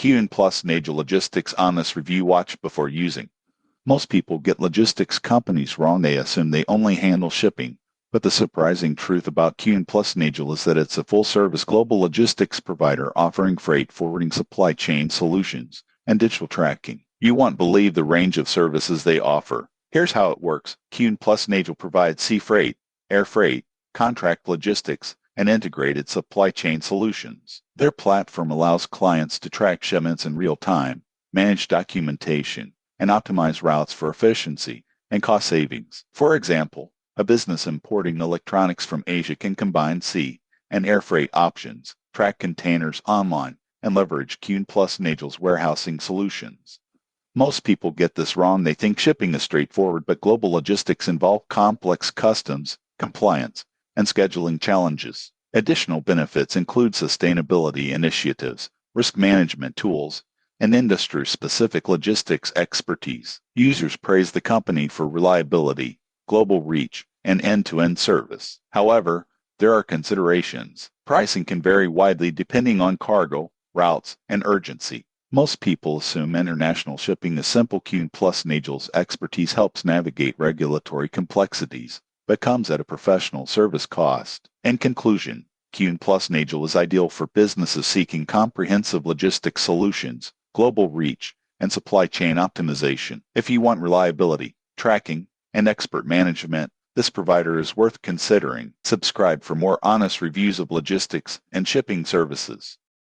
QN Plus Nagel Logistics Honest Review. Watch before using. Most people get logistics companies wrong. They assume they only handle shipping. But the surprising truth about QN Plus Nagel is that it's a full-service global logistics provider offering freight forwarding, supply chain solutions, and digital tracking. You won't believe the range of services they offer. Here's how it works. QN Plus Nagel provides sea freight, air freight, contract logistics, and integrated supply chain solutions. Their platform allows clients to track shipments in real time, manage documentation, and optimize routes for efficiency and cost savings. For example, a business importing electronics from Asia can combine sea and air freight options, track containers online, and leverage QN Plus Nagel's warehousing solutions. Most people get this wrong. They think shipping is straightforward, but global logistics involve complex customs, compliance, and scheduling challenges. Additional benefits include sustainability initiatives, risk management tools, and industry-specific logistics expertise. Users praise the company for reliability, global reach, and end-to-end service. However, there are considerations. Pricing can vary widely depending on cargo, routes, and urgency. Most people assume international shipping is simple. QN Plus Nagel's expertise helps navigate regulatory complexities, but comes at a professional service cost. In conclusion, QN Plus Nagel is ideal for businesses seeking comprehensive logistics solutions, global reach, and supply chain optimization. If you want reliability, tracking, and expert management, this provider is worth considering. Subscribe for more honest reviews of logistics and shipping services.